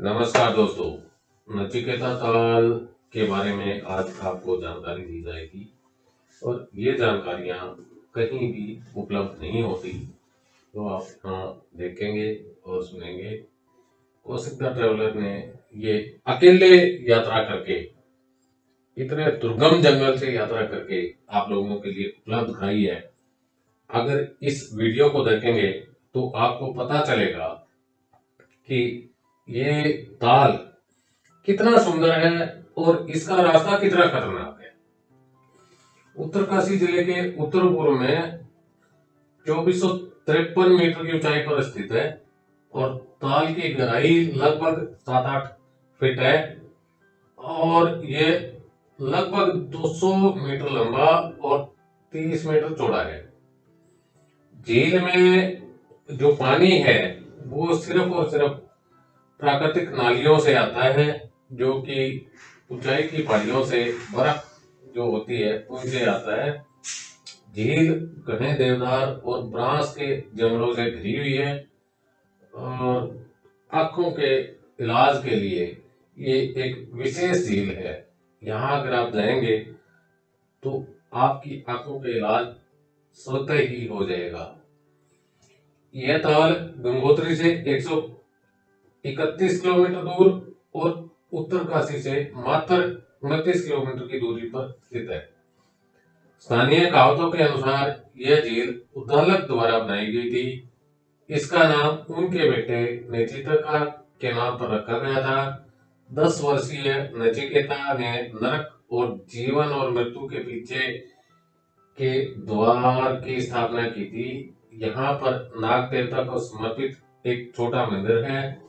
नमस्कार दोस्तों, नचिकेता ताल के बारे में आज आपको जानकारी दी जाएगी और ये जानकारियाँ कहीं भी उपलब्ध नहीं होती, तो आप यहाँ देखेंगे और सुनेंगे। कौशिक द ट्रेवलर ने ये अकेले यात्रा करके, इतने दुर्गम जंगल से यात्रा करके आप लोगों के लिए उपलब्ध कराई है। अगर इस वीडियो को देखेंगे तो आपको पता चलेगा कि ये ताल कितना सुंदर है और इसका रास्ता कितना खतरनाक है। उत्तरकाशी जिले के उत्तर पूर्व में 2453 मीटर की ऊंचाई पर स्थित है और ताल की गहराई लगभग 7-8 फीट है और ये लगभग 200 मीटर लंबा और 30 मीटर चौड़ा है। झील में जो पानी है वो सिर्फ और सिर्फ प्राकृतिक नालियों से आता है, जो कि ऊंचाई की पहाड़ियों से बर्फ जो होती है उनसे आता है। झील घने देवदार और बांस के जंगलों से घिरी हुई है और आंखों के इलाज के लिए ये एक विशेष झील है। यहाँ अगर आप जाएंगे तो आपकी आंखों का इलाज स्वतः ही हो जाएगा। यह ताल गंगोत्री से 131 किलोमीटर दूर और उत्तरकाशी से मात्र 29 किलोमीटर की दूरी पर स्थित है। स्थानीय कहावतों के अनुसार यह झील उद्दालक द्वारा बनाई गई थी। इसका नाम उनके बेटे नचिकेता के नाम पर रखा गया था। 10 वर्षीय नचिकेता ने नरक और जीवन और मृत्यु के पीछे के द्वार की स्थापना की थी। यहाँ पर नाग देवता को समर्पित एक छोटा मंदिर है।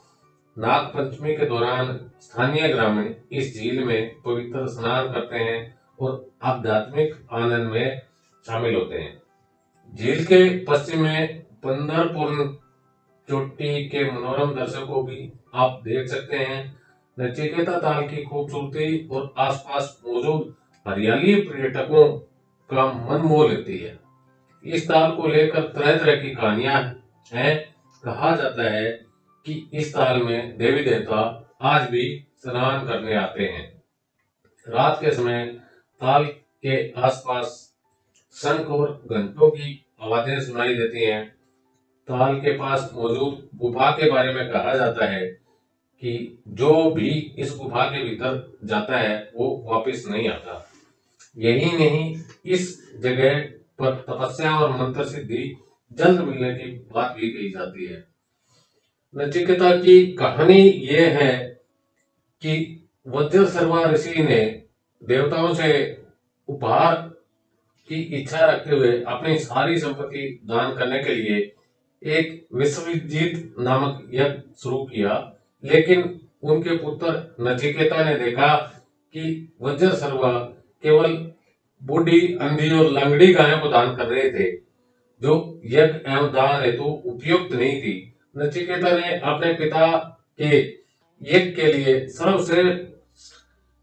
नाग पंचमी के दौरान स्थानीय ग्रामीण इस झील में पवित्र स्नान करते हैं और आध्यात्मिक आनंद में शामिल होते हैं। झील के पश्चिम में पंदरपुर चोटी के मनोरम दृश्य को भी आप देख सकते हैं। नचिकेता ताल की खूबसूरती और आसपास मौजूद हरियाली पर्यटकों का मन मोह लेती है। इस ताल को लेकर तरह तरह की कहानियां हैं। कहा जाता है कि इस ताल में देवी देवता आज भी स्नान करने आते हैं। रात के समय ताल के आसपास शंख और घंटों की आवाजें सुनाई देती हैं। ताल के पास मौजूद गुफा के बारे में कहा जाता है कि जो भी इस गुफा के भीतर जाता है वो वापस नहीं आता। यही नहीं, इस जगह पर तपस्या और मंत्र सिद्धि जल्द मिलने की बात भी कही जाती है। नचिकेता की कहानी ये है कि वज्र सर्वा ऋषि ने देवताओं से उपहार की इच्छा रखते हुए अपनी सारी संपत्ति दान करने के लिए एक विश्वजित नामक यज्ञ शुरू किया, लेकिन उनके पुत्र नचिकेता ने देखा कि वज्र सर्वा केवल बूढ़ी, अंधी और लंगड़ी गायों को दान कर रहे थे, जो यज्ञ एवं दान हेतु उपयुक्त नहीं थी। नचिकेता ने अपने पिता के यज्ञ के लिए सर्वश्रेष्ठ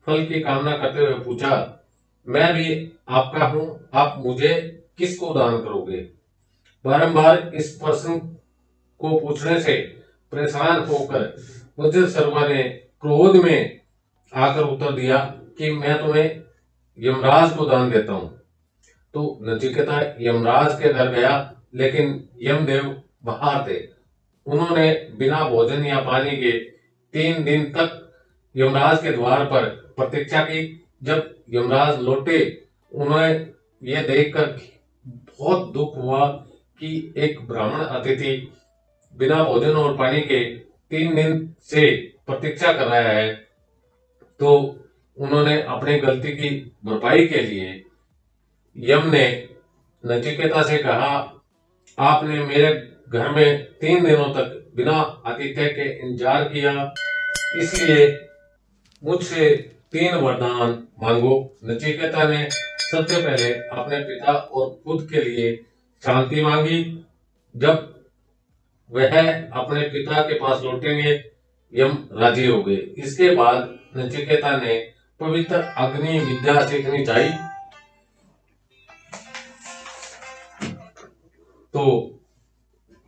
फल की कामना करते हुए पूछा, मैं भी आपका हूँ, आप मुझे किसको दान करोगे? बारंबार इस प्रश्न को पूछने से परेशान होकर वज्र सर्वा ने क्रोध में आकर उत्तर दिया कि मैं तुम्हें यमराज को दान देता हूँ। तो नचिकेता यमराज के घर गया, लेकिन यमदेव बाहर थे। उन्होंने बिना भोजन या पानी के 3 दिन तक यमराज के द्वार पर प्रतीक्षा की। जब यमराज लौटे, उन्हें यह देखकर बहुत दुख हुआ कि एक ब्राह्मण अतिथि बिना भोजन और पानी के 3 दिन से प्रतीक्षा कर रहा है। तो उन्होंने अपनी गलती की भरपाई के लिए यम ने नचिकेता से कहा, आपने मेरे घर में 3 दिनों तक बिना आतिथ्य के इंतजार किया, इसलिए मुझसे 3 वरदान मांगो। नचिकेता ने सबसे पहले अपने पिता और खुद के लिए शांति मांगी। जब वह अपने पिता के पास लौटेंगे, यम राजी हो गए। इसके बाद नचिकेता ने पवित्र अग्नि विद्या सीखनी चाहिए। तो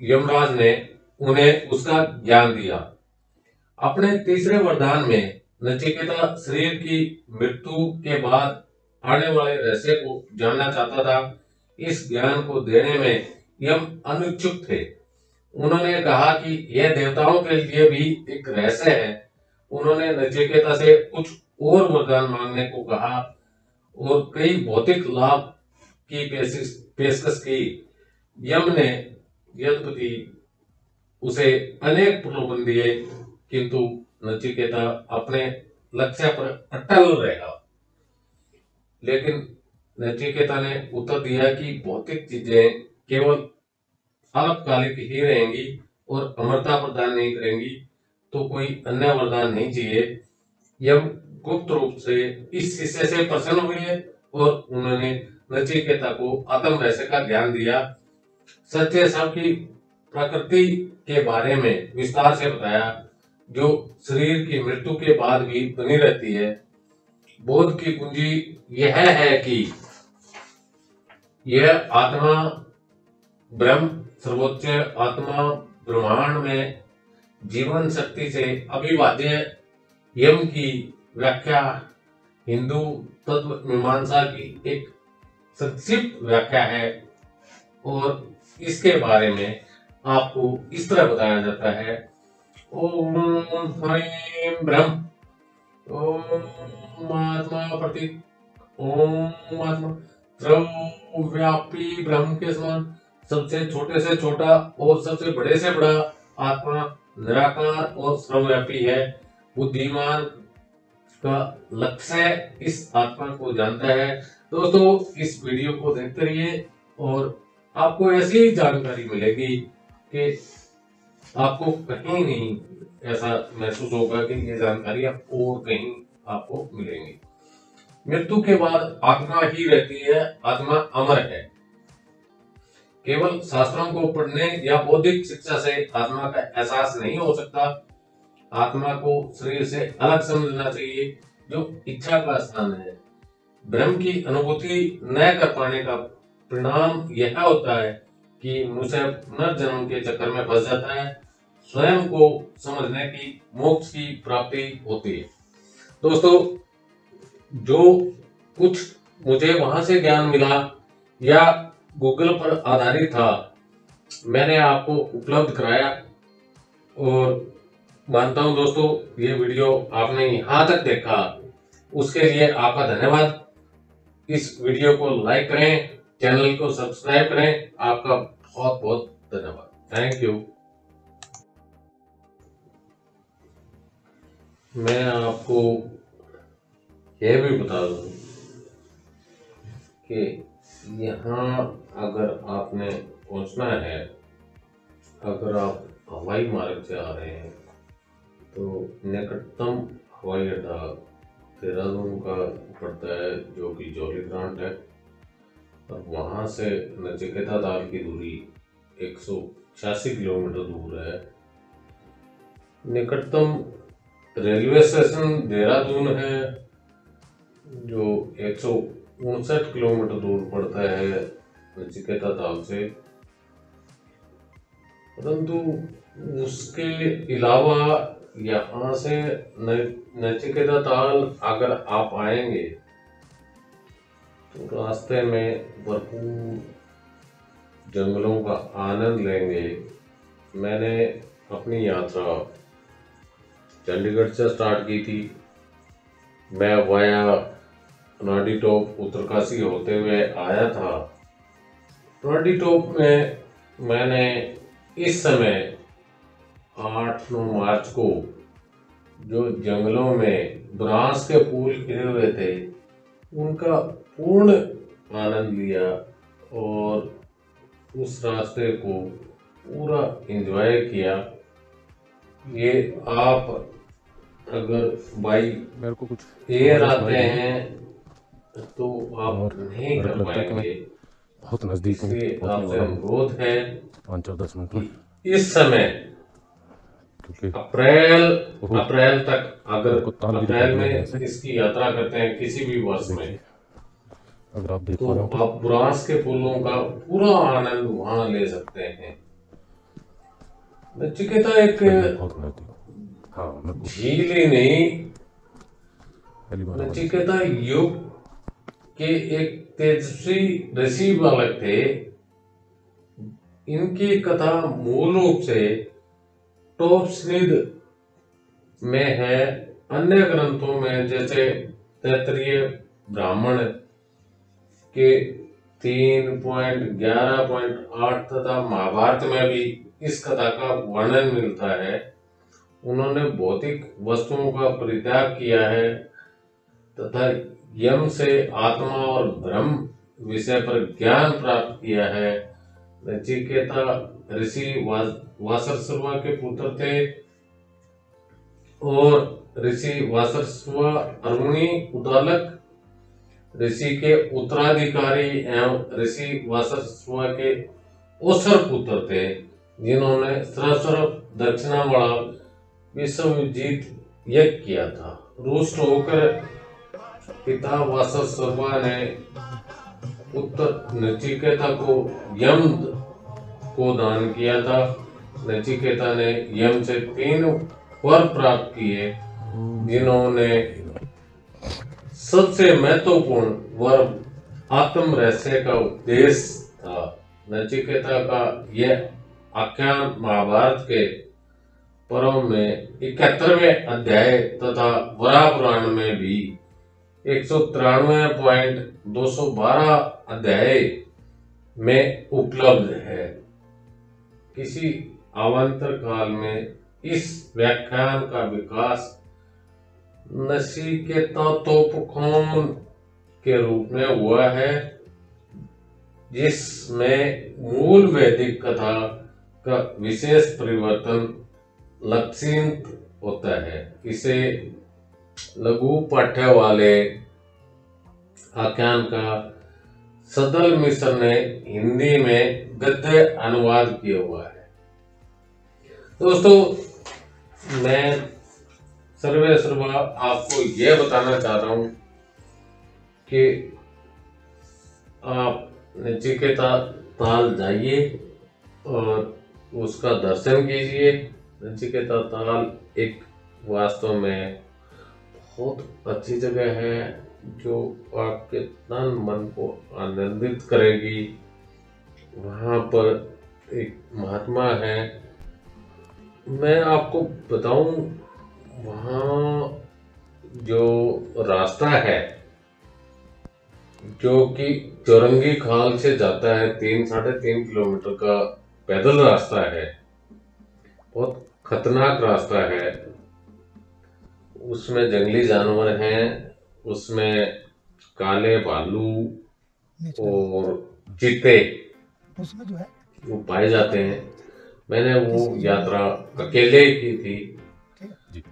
यमराज ने उन्हें उसका ज्ञान दिया। अपने तीसरे वरदान में नचिकेता शरीर की मृत्यु के बाद आने वाले रहस्य को जानना चाहता था। इस ज्ञान को देने में यम अनिच्छुक थे। उन्होंने कहा कि यह देवताओं के लिए भी एक रहस्य है। उन्होंने नचिकेता से कुछ और वरदान मांगने को कहा और कई भौतिक लाभ की पेशकश की। यम ने यद्यपि उसे अनेक प्रलोभन दिए, किंतु नचिकेता अपने लक्ष्य पर अटल रहा। लेकिन नचिकेता ने उत्तर दिया कि भौतिक चीजें केवल अल्पकालिक ही रहेंगी और अमरता प्रदान नहीं करेंगी, तो कोई अन्य वरदान नहीं चाहिए। यम गुप्त रूप से इस शिष्य से प्रसन्न हुए और उन्होंने नचिकेता को आत्म रहस्य का ज्ञान दिया। सत्य सब की प्रकृति के बारे में विस्तार से बताया, जो शरीर की मृत्यु के बाद भी बनी रहती है। बोध की कुंजी यह है कि यह आत्मा ब्रह्म, सर्वोच्च आत्मा, ब्रह्मांड में जीवन शक्ति से अभिवाद्य। यम की व्याख्या हिंदू तत्व मीमांसा की एक संक्षिप्त व्याख्या है और इसके बारे में आपको इस तरह बताया जाता है। ओम ह्रीं ब्रह्म, ओम आत्मा प्रतीक, ओम आत्मा सर्वव्यापी ब्रह्म के समान, सबसे छोटे से छोटा और सबसे बड़े से बड़ा आत्मा निराकार और सर्वव्यापी है। बुद्धिमान का लक्ष्य इस आत्मा को जानता है। दोस्तों, इस वीडियो को देखते रहिए और आपको ऐसी जानकारी मिलेगी कि आपको कहीं नहीं ऐसा महसूस होगा कि ये जानकारी और कहीं आपको मिलेंगी। मृत्यु के बाद आत्मा ही रहती है, आत्मा अमर है। केवल शास्त्रों को पढ़ने या बौद्धिक शिक्षा से आत्मा का एहसास नहीं हो सकता। आत्मा को शरीर से अलग समझना चाहिए, जो इच्छा का स्थान है। ब्रह्म की अनुभूति न कर पाने का परिणाम यह होता है कि मनुष्य पुनर्जन्म के चक्कर में फंस जाता है। स्वयं को समझने की मोक्ष की प्राप्ति होती है। दोस्तों, जो कुछ मुझे वहां से ज्ञान मिला या गूगल पर आधारित था, मैंने आपको उपलब्ध कराया और मानता हूं दोस्तों, ये वीडियो आपने यहाँ तक देखा, उसके लिए आपका धन्यवाद। इस वीडियो को लाइक करें, चैनल को सब्सक्राइब करें। आपका बहुत बहुत धन्यवाद। Thank you. मैं आपको यह भी बता दूं कि यहाँ अगर आपने पहुंचना है, अगर आप हवाई मार्ग से आ रहे हैं, तो निकटतम हवाई अड्डा देहरादून का पड़ता है, जो कि जौली ग्रांट है, और वहाँ से नचिकेता ताल की दूरी 186 किलोमीटर दूर है। निकटतम रेलवे स्टेशन देहरादून है, जो 159 किलोमीटर दूर पड़ता है नचिकेता ताल से। परंतु उसके अलावा यहाँ से नचिकेता ताल अगर आप आएंगे तो रास्ते में भरपूर जंगलों का आनंद लेंगे। मैंने अपनी यात्रा चंडीगढ़ से स्टार्ट की थी। मैं वाया नाडी टॉप उत्तरकाशी होते हुए आया था। नाडी टॉप में मैंने इस समय 8-9 मार्च को जो जंगलों में बुरांस के फूल खिले हुए थे, उनका पूर्ण आनंद लिया और उस रास्ते को पूरा एंजॉय किया। ये आप अगर बाई मेरे को कुछ एयर आते हैं तो आप नहीं कर पाएंगे। बहुत नजदीक हूँ, इसलिए आपसे अनुरोध है 5-10 मिनट में इस समय क्योंकि अप्रैल तक, अगर ताल भी अप्रैल दिखाई दे रहा है में ऐसे। इसकी यात्रा करते हैं किसी भी वर्ष में, देखिए, अगर आप देख तो पा रहे हो आप बुरांस के फूलों का पूरा आनंद वहां ले सकते हैं। नचिकेता एक तो बहुत नजदीक। हाँ मैं झील ही नहीं, पहली बार आवाज। नचिकेता युग के एक तेजस्वी ऋषि बालक थे। इनकी कथा मूल रूप से टॉप्सनिद में है। अन्य ग्रंथों में जैसे तैत्तिरीय ब्राह्मण के 3.11.8 तथा महाभारत में भी इस कथा का वर्णन मिलता है। उन्होंने भौतिक वस्तुओं का परित्याग किया है तथा यम से आत्मा और ब्रह्म विषय पर ज्ञान प्राप्त किया है। नचिकेता ऋषि वासरस्व के पुत्र थे और ऋषि वासरस्व अरुणी उदालक ऋषि के उत्तराधिकारी एवं ऋषि वासरस्व के ओसर पुत्र थे, जिन्होंने सरस्वर दक्षिणा वाला विश्वजीत यज्ञ किया था। रुष्ट होकर पिता वासरस्व ने पुत्र नचिकेता को यम को दान किया था। नचिकेता ने यम से 3 वर प्राप्त किए, जिन्होंने सबसे महत्वपूर्ण वर आत्म रहस्य का उपदेश था। नचिकेता का यह आख्यान महाभारत के पर्व में 71वें अध्याय तथा वराह पुराण में भी 193.212 अध्याय में उपलब्ध है। किसी अवान्तर काल में इस व्याख्यान का विकास नचिकेता तोपखान के रूप में हुआ है, जिसमें मूल वैदिक कथा का विशेष परिवर्तन लक्षित होता है। इसे लघु पाठ्य वाले आख्यान का सदल मिश्र ने हिंदी में गद्य अनुवाद किया हुआ है। दोस्तों, मैं सर्वे सर्वा आपको यह बताना चाह रहा हूं कि आप नचिकेता ताल जाइए और उसका दर्शन कीजिए। नचिकेता ताल एक वास्तव में बहुत अच्छी जगह है जो आपके तन मन को आनंदित करेगी। वहाँ पर एक महात्मा है, मैं आपको बताऊं, वहाँ जो रास्ता है जो कि चौरंगी खाल से जाता है, 3-3.5 किलोमीटर का पैदल रास्ता है, बहुत खतरनाक रास्ता है। उसमें जंगली जानवर हैं, उसमें काले भालू और चीते उसमें जो है वो पाए जाते हैं। मैंने वो यात्रा अकेले की थी। जी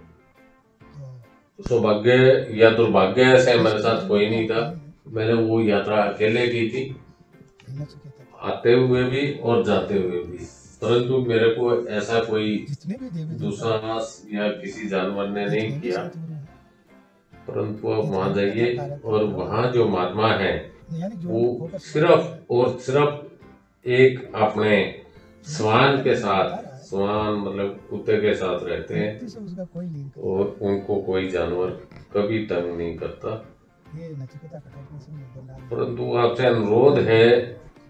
सौभाग्य या दुर्भाग्य से मेरे साथ कोई नहीं था। मैंने वो यात्रा अकेले की थी, आते हुए भी और जाते हुए भी। परंतु मेरे को ऐसा कोई जितने भी देवी दुस्साहस या किसी जानवर ने नहीं किया। परंतु आप वहां जाइए और वहां जो महात्मा है वो सिर्फ और सिर्फ एक अपने स्वान के साथ, स्वान मतलब कुत्ते के साथ रहते हैं उसका कोई लिंक और उनको कोई जानवर कभी तंग नहीं करता। ये नचिकेता कटौती से मिलकर परंतु आपसे अनुरोध है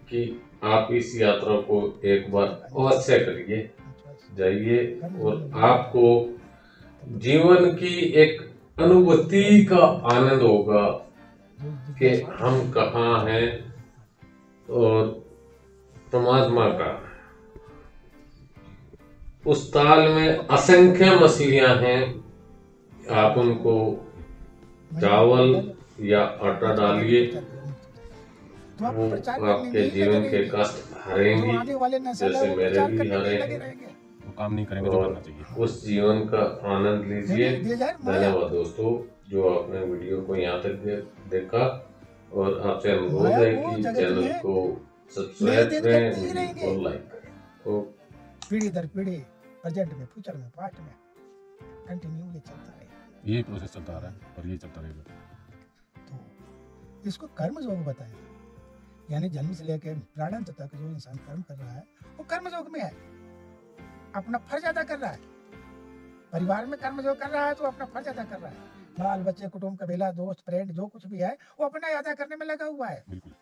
कि आप इस यात्रा को एक बार अवश्य करिए, जाइए और आपको जीवन की एक अनुभूति का आनंद होगा कि हम कहाँ हैं और परमात्मा का। उस ताल में असंख्य मछलियां हैं, आप उनको चावल या आटा डालिए, वो आपके जीवन के कष्ट हरेंगी, जैसे मेरे भी हरे हैं। वो काम नहीं करेंगे जो और करना चाहिए। उस जीवन का आनंद लीजिए। धन्यवाद दोस्तों जो आपने वीडियो को यहाँ तक देखा, और आपसे अनुरोध है कि चैनल को सब्सक्राइब करें, वीडियो को लाइक करें। पीढ़ी दर पीढ़ी, प्रेजेंट में, फ्यूचर में, पास्ट में कंटिन्यू ये चलता है। यही प्रोसेस चलता आ रहा है और यही चलता रहेगा। तो इसको कर्म योग बताएं, यानी जन्म से लेकर प्राणांत तक जो इंसान कर्म कर रहा है वो कर्म योग में है, अपना फर्ज अदा कर रहा है। परिवार में कर्म जो कर रहा है तो अपना फर्ज अदा कर रहा है। बाल बच्चे, कुटुंब, कबीला, दोस्त, फ्रेंड जो कुछ भी है वो अपना अदा करने में लगा हुआ है। बिल्कुल